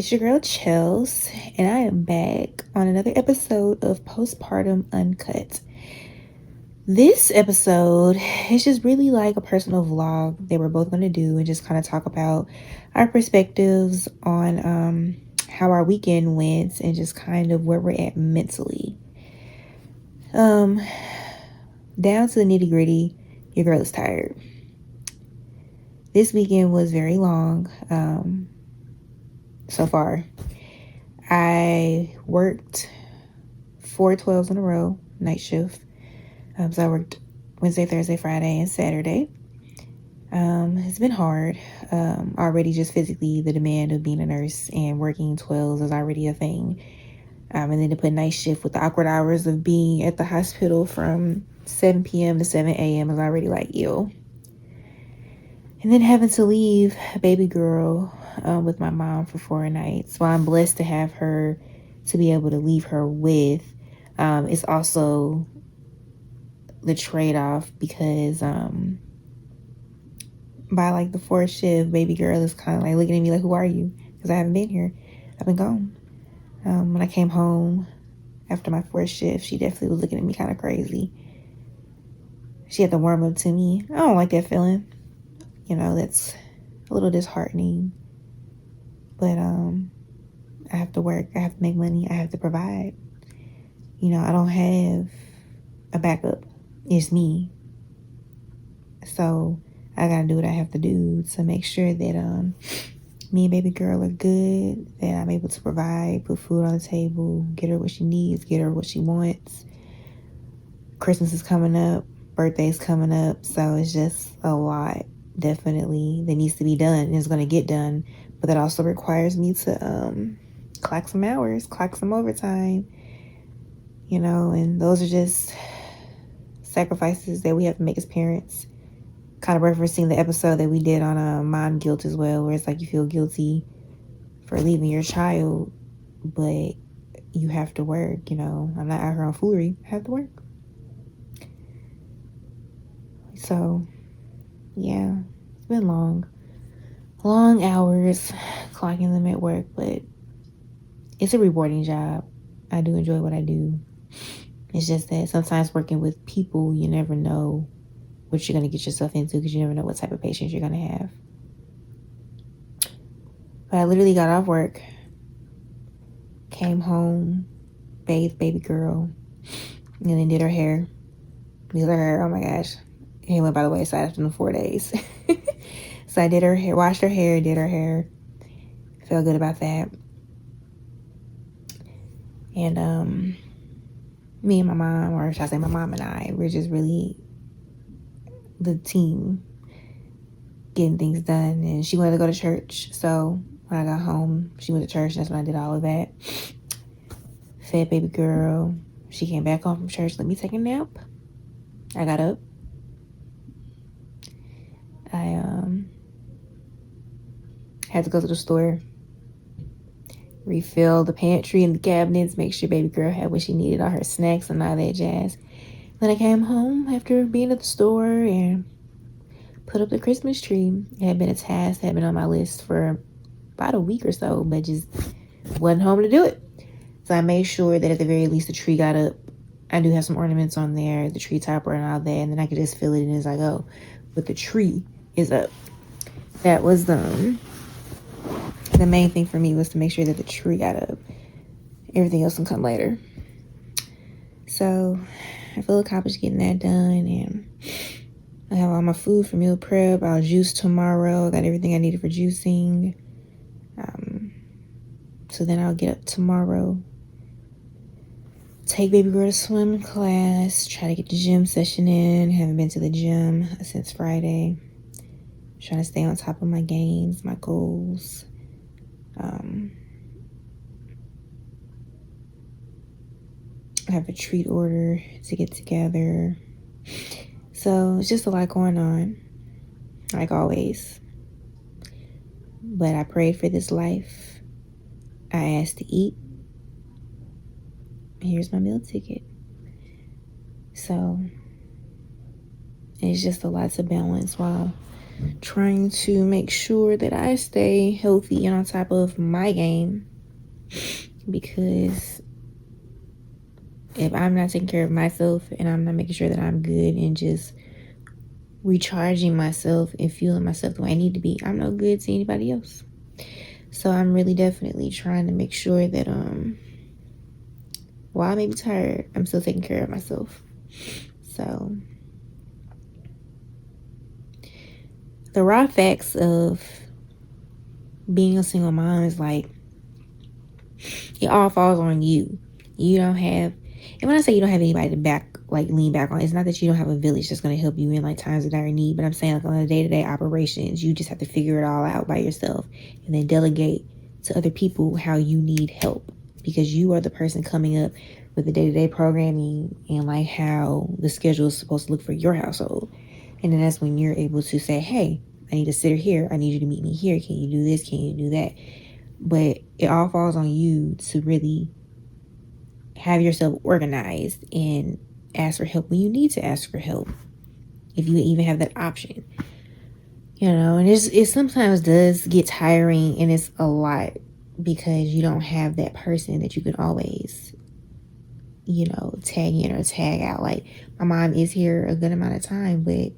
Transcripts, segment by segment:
It's your girl Chels, and I am back on another episode of Postpartum Uncut. This episode is just really like a personal vlog that we're both going to do and just kind of talk about our perspectives on how our weekend went and just kind of where we're at mentally. Down to the nitty gritty, your girl is tired. This weekend was very long so far. I worked 4 12s in a row, night shift. So I worked Wednesday, Thursday, Friday, and Saturday. It's been hard. Already just physically, the demand of being a nurse and working 12s is already a thing. And then to put night shift with the awkward hours of being at the hospital from 7 p.m. to 7 a.m. is already like, ew. And then having to leave a baby girl with my mom for 4 nights. While I'm blessed to have her to be able to leave her with, it's also the trade-off because by like the 4th shift, baby girl is kind of like looking at me like, who are you? Because I haven't been here. I've been gone. When I came home after my 4th shift, she definitely was looking at me kind of crazy. She had to warm up to me. I don't like that feeling. You know, that's a little disheartening. But I have to work. I have to make money. I have to provide. You know, I don't have a backup. It's me. So I gotta do what I have to do to make sure that me and baby girl are good, that I'm able to provide, put food on the table, get her what she needs, get her what she wants. Christmas is coming up, birthday's coming up, so it's just a lot, definitely, that needs to be done and it's gonna get done. But that also requires me to clock some hours, clock some overtime, you know, and those are just sacrifices that we have to make as parents. Kind of referencing the episode that we did on mom guilt as well, where it's like you feel guilty for leaving your child, but you have to work, you know. I'm not out here on foolery. I have to work. So, yeah, it's been long hours clocking them at work, but it's a rewarding job. I do enjoy what I do. It's just that sometimes working with people, you never know what you're going to get yourself into because you never know what type of patients you're going to have. But I literally got off work, came home, bathed baby girl, and then did her hair. Did her hair, oh my gosh. It went by the wayside after the 4 days. So I did her hair, washed her hair, did her hair. Felt good about that. And me and my mom, or should I say my mom and I, we're just really the team getting things done. And she wanted to go to church, so when I got home, she went to church. That's when I did all of that. Fed baby girl. She came back home from church, let me take a nap. I got up. I had to go to the store, refill the pantry and the cabinets, make sure baby girl had what she needed, all her snacks and all that jazz. Then I came home after being at the store and put up the Christmas tree. It had been a task that had been on my list for about a week or so, but just wasn't home to do it. So I made sure that at the very least the tree got up. I do have some ornaments on there, the tree topper and all that, and then I could just fill it in as I go. But the tree is up. That was the main thing for me, was to make sure that the tree got up. Everything else can come later. So I feel accomplished getting that done, and I have all my food for meal prep. I'll juice tomorrow. I got everything I needed for juicing. So then I'll get up tomorrow, take baby girl to swim class, try to get the gym session in. Haven't been to the gym since Friday. Trying to stay on top of my gains, my goals. I have a treat order to get together. So it's just a lot going on, like always. But I prayed for this life. I asked to eat. Here's my meal ticket. So it's just a lot to balance while trying to make sure that I stay healthy and on top of my game, because if I'm not taking care of myself and I'm not making sure that I'm good and just recharging myself and fueling myself the way I need to be, I'm no good to anybody else. So I'm really definitely trying to make sure that while I may be tired, I'm still taking care of myself. So the raw facts of being a single mom is like, it all falls on you. You don't have, and when I say you don't have anybody to lean back on, it's not that you don't have a village that's going to help you in like times of dire need, but I'm saying like on the day-to-day operations, you just have to figure it all out by yourself and then delegate to other people how you need help, because you are the person coming up with the day-to-day programming and like how the schedule is supposed to look for your household. And then that's when you're able to say, hey, I need a sitter here. I need you to meet me here. Can you do this? Can you do that? But it all falls on you to really have yourself organized and ask for help when you need to ask for help, if you even have that option. And it sometimes does get tiring, and it's a lot because you don't have that person that you can always, tag in or tag out. Like, my mom is here a good amount of time, but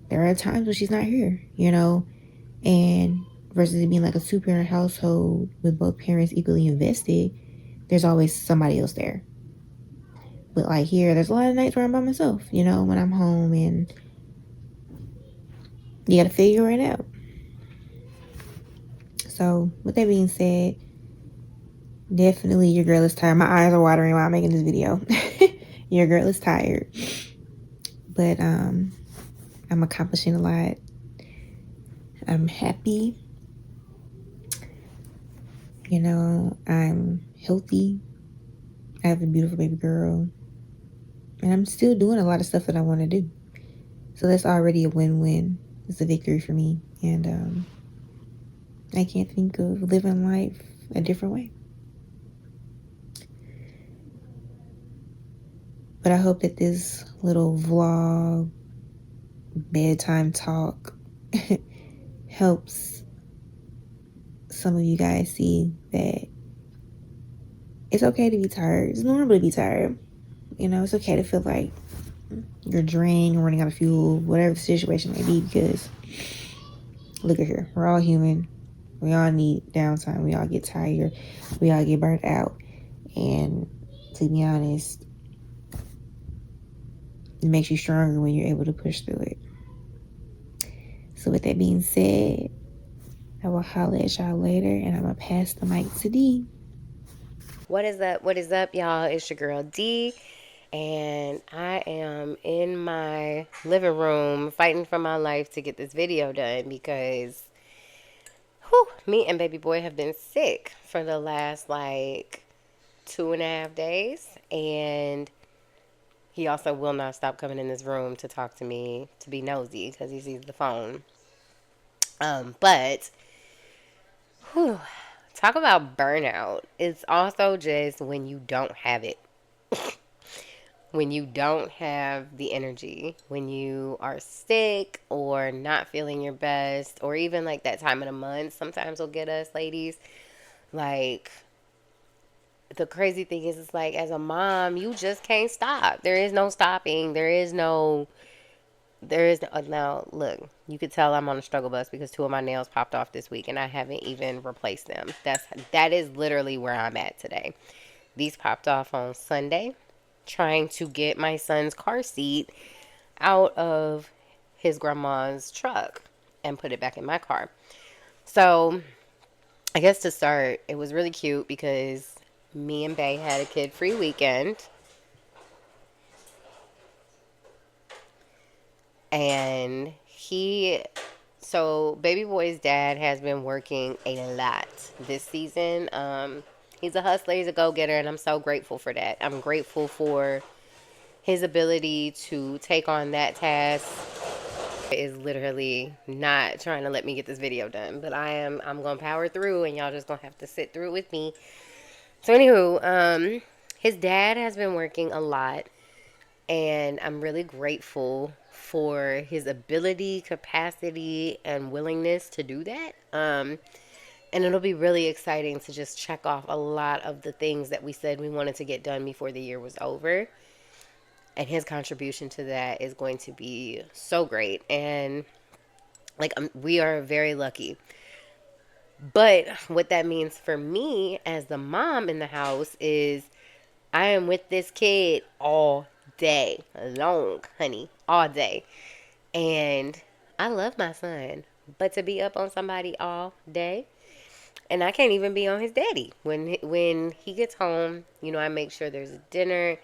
there are times when she's not here, and versus it being like a two-parent household with both parents equally invested, there's always somebody else there. But like here, there's a lot of nights where I'm by myself, when I'm home, and you gotta figure it out. So with that being said, definitely your girl is tired. My eyes are watering while I'm making this video. Your girl is tired. But I'm accomplishing a lot. I'm happy. I'm healthy. I have a beautiful baby girl. And I'm still doing a lot of stuff that I want to do. So that's already a win-win. It's a victory for me. And I can't think of living life a different way. But I hope that this little vlog, bedtime talk, helps some of you guys see that it's okay to be tired. It's normal to be tired. It's okay to feel like you're drained, you're running out of fuel, whatever the situation may be, because look at here. We're all human. We all need downtime. We all get tired. We all get burnt out. And to be honest, it makes you stronger when you're able to push through it. So with that being said, I will holler at y'all later, and I'm going to pass the mic to D. What is up? What is up, y'all? It's your girl D, and I am in my living room fighting for my life to get this video done because me and baby boy have been sick for the last like 2.5 days, and he also will not stop coming in this room to talk to me, to be nosy because he sees the phone. But talk about burnout. It's also just when you don't have it. When you don't have the energy, when you are sick or not feeling your best, or even like that time of the month sometimes will get us ladies. Like, the crazy thing is, it's like as a mom, you just can't stop. There is no stopping. Now look, you could tell I'm on a struggle bus because 2 of my nails popped off this week and I haven't even replaced them. That is literally where I'm at today. These popped off on Sunday, trying to get my son's car seat out of his grandma's truck and put it back in my car. So I guess to start, it was really cute because me and Bay had a kid-free weekend. And so baby boy's dad has been working a lot this season. He's a hustler, he's a go-getter, and I'm so grateful for that. I'm grateful for his ability to take on that task. Is literally not trying to let me get this video done, but I'm gonna power through, and y'all just gonna have to sit through it with me. So his dad has been working a lot, and I'm really grateful for his ability, capacity, and willingness to do that. And it'll be really exciting to just check off a lot of the things that we said we wanted to get done before the year was over. And his contribution to that is going to be so great. And like, we are very lucky. But what that means for me as the mom in the house is I am with this kid all day long, honey, all day. And I love my son, but to be up on somebody all day, and I can't even be on his daddy. When he gets home, I make sure there's a dinner,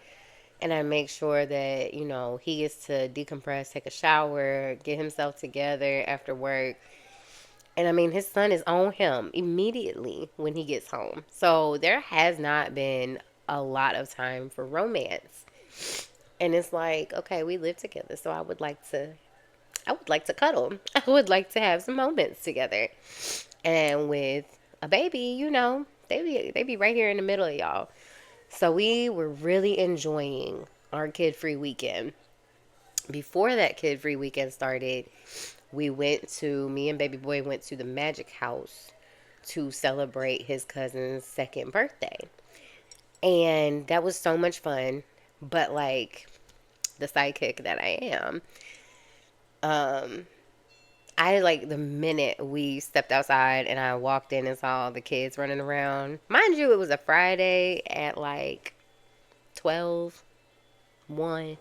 and I make sure that, he gets to decompress, take a shower, get himself together after work. And I mean, his son is on him immediately when he gets home. So there has not been a lot of time for romance. And it's like, okay, we live together, so I would like to cuddle. I would like to have some moments together. And with a baby, they be right here in the middle of y'all. So we were really enjoying our kid-free weekend. Before that kid-free weekend started, me and baby boy went to the Magic House to celebrate his cousin's second birthday. And that was so much fun. But like the sidekick that I am, um, I like the minute we stepped outside and I walked in and saw the kids running around. Mind you, it was a Friday at like 12, 1.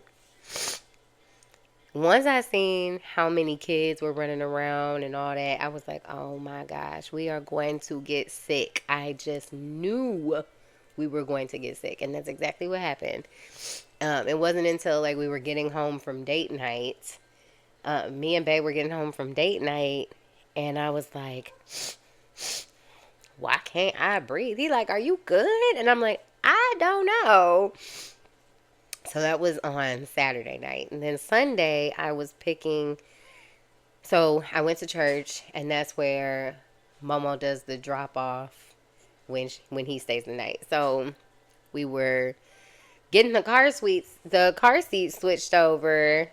Once I seen how many kids were running around and all that, I was like, oh my gosh, we are going to get sick. I just knew we were going to get sick. And that's exactly what happened. It wasn't until like we were getting home from date night. Me and Babe were getting home from date night. And I was like, why can't I breathe? He like, are you good? And I'm like, I don't know. So that was on Saturday night. And then Sunday, I was picking. So I went to church, and that's where Momo does the drop off when he stays the night. So we were getting the car seat switched over.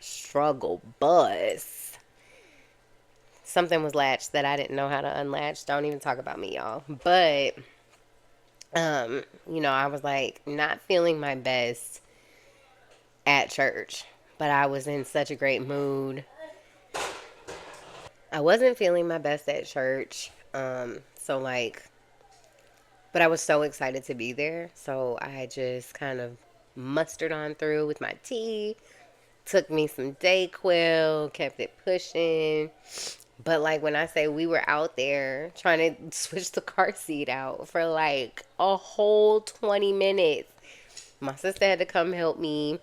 Struggle bus. Something was latched that I didn't know how to unlatch. Don't even talk about me, y'all. But I was like not feeling my best at church, but I was in such a great mood. I wasn't feeling my best at church. So like, but I was so excited to be there. So I just kind of mustered on through with my tea, took me some Dayquil, kept it pushing. But like when I say we were out there trying to switch the car seat out for like a whole 20 minutes. My sister had to come help me.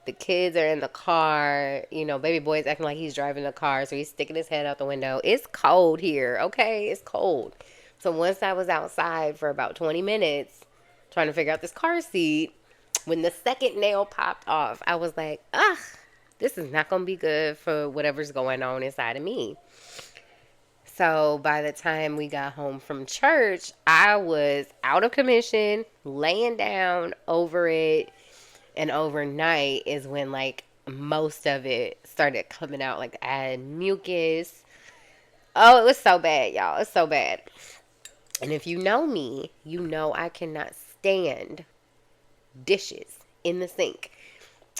The kids are in the car. Baby boy's acting like he's driving the car, so he's sticking his head out the window. It's cold here, okay? It's cold. So once I was outside for about 20 minutes trying to figure out this car seat, when the second nail popped off, I was like, ugh, this is not going to be good for whatever's going on inside of me. So by the time we got home from church, I was out of commission, laying down over it. And overnight is when like most of it started coming out. Like I had mucus. Oh, it was so bad, y'all. It's so bad. And if you know me, you know I cannot stand dishes in the sink.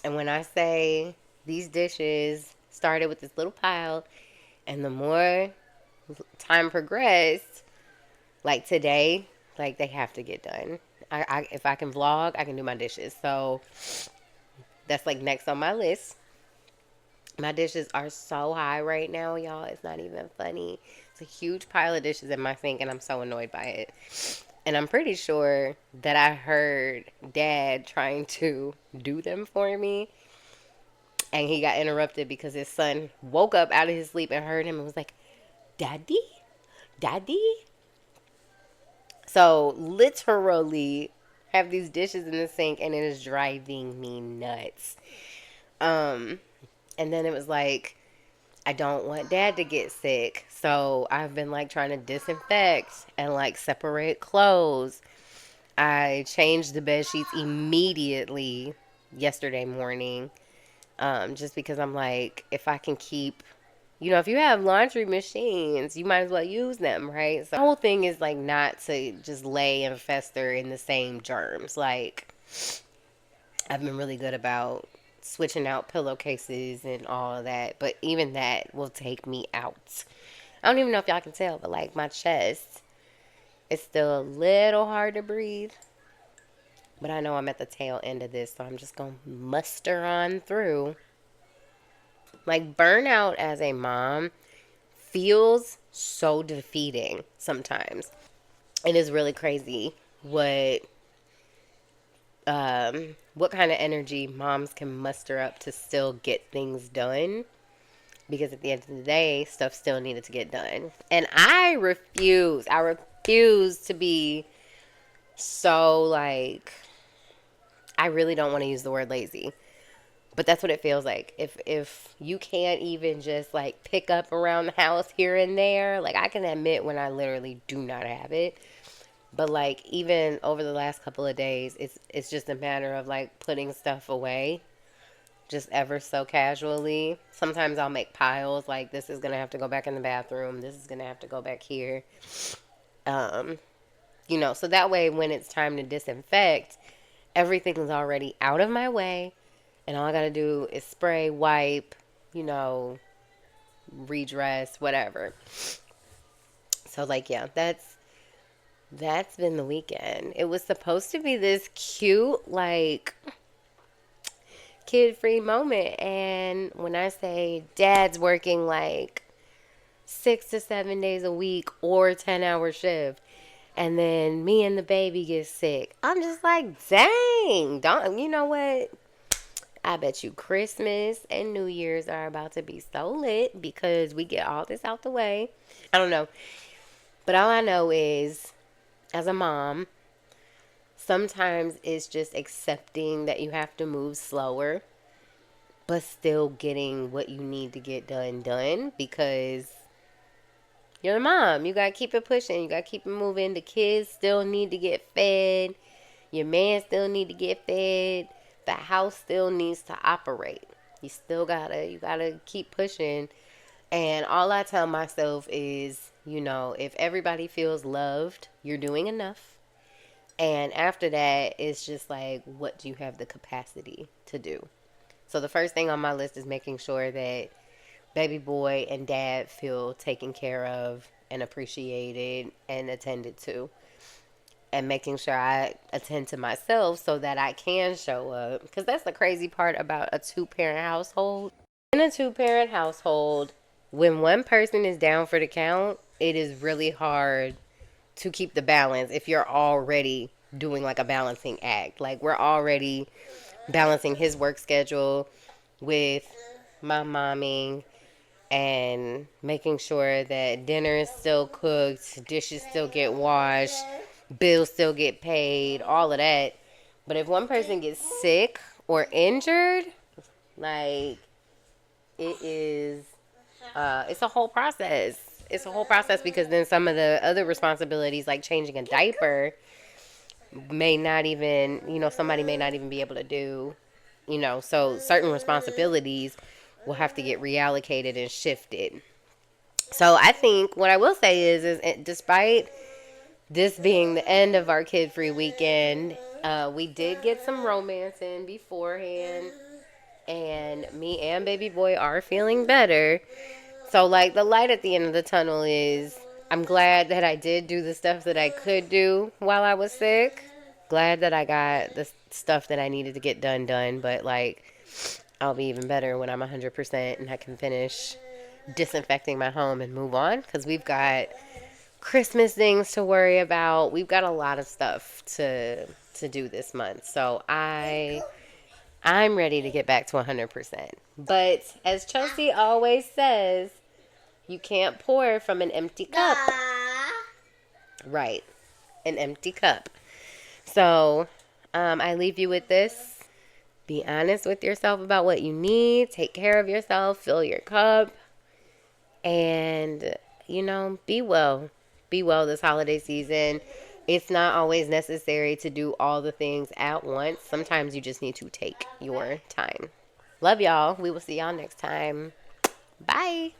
And when I say these dishes started with this little pile, and the more time progressed, like today, like they have to get done. If I can vlog, I can do my dishes. So that's like next on my list. My dishes are so high right now, y'all. It's not even funny. It's a huge pile of dishes in my sink, and I'm so annoyed by it. And I'm pretty sure that I heard Dad trying to do them for me. And he got interrupted because his son woke up out of his sleep and heard him and was like, Daddy? Daddy? So literally have these dishes in the sink and it is driving me nuts. And then it was like, I don't want Dad to get sick. So I've been like trying to disinfect and like separate clothes. I changed the bed sheets immediately yesterday morning. Just because I'm like, if I can keep, if you have laundry machines, you might as well use them, right? So the whole thing is like not to just lay and fester in the same germs. Like, I've been really good about switching out pillowcases and all of that, but even that will take me out. I don't even know if y'all can tell, but like my chest is still a little hard to breathe. But I know I'm at the tail end of this, so I'm just going to muster on through. Like, burnout as a mom feels so defeating sometimes. It is really crazy what kind of energy moms can muster up to still get things done, because at the end of the day, stuff still needed to get done. And I refuse to be so like, I really don't want to use the word lazy, but that's what it feels like. If you can't even just like pick up around the house here and there, like I can admit when I literally do not have it. But like even over the last couple of days, it's just a matter of like putting stuff away just ever so casually. Sometimes I'll make piles like this is gonna have to go back in the bathroom. This is gonna have to go back here. Um, so that way when it's time to disinfect, everything's already out of my way, and all I gotta do is spray, wipe, you know, redress, whatever. So like yeah, that's been the weekend. It was supposed to be this cute like kid-free moment, and when I say dad's working like 6 to 7 days a week or 10-hour shift, and then me and the baby get sick, I'm just like, dang, don't you know what? I bet you Christmas and New Year's are about to be so lit because we get all this out the way. I don't know. But all I know is, as a mom, sometimes it's just accepting that you have to move slower, but still getting what you need to get done because you're a mom. You got to keep it pushing. You got to keep it moving. The kids still need to get fed. Your man still need to get fed. The house still needs to operate. You gotta keep pushing. And all I tell myself is, if everybody feels loved, you're doing enough. And after that, it's just like, what do you have the capacity to do? So the first thing on my list is making sure that baby boy and dad feel taken care of and appreciated and attended to, and making sure I attend to myself so that I can show up. Because that's the crazy part about a two-parent household. In a two-parent household, when one person is down for the count, it is really hard to keep the balance if you're already doing like a balancing act. Like we're already balancing his work schedule with my momming and making sure that dinner is still cooked, dishes still get washed, bills still get paid, all of that. But if one person gets sick or injured, like it is, it's a whole process. It's a whole process because then some of the other responsibilities, like changing a diaper, may not even, somebody may not even be able to do, so certain responsibilities will have to get reallocated and shifted. So I think what I will say is despite this being the end of our kid-free weekend, we did get some romance in beforehand, and me and baby boy are feeling better. So like the light at the end of the tunnel is, I'm glad that I did do the stuff that I could do while I was sick. Glad that I got the stuff that I needed to get done, but like I'll be even better when I'm 100% and I can finish disinfecting my home and move on, because we've got Christmas things to worry about. We've got a lot of stuff to do this month. So I'm ready to get back to 100%. But as Chelsea always says, you can't pour from an empty cup. Right. An empty cup. So, I leave you with this. Be honest with yourself about what you need. Take care of yourself. Fill your cup. And, be well. Be well this holiday season. It's not always necessary to do all the things at once. Sometimes you just need to take your time. Love y'all. We will see y'all next time. Bye.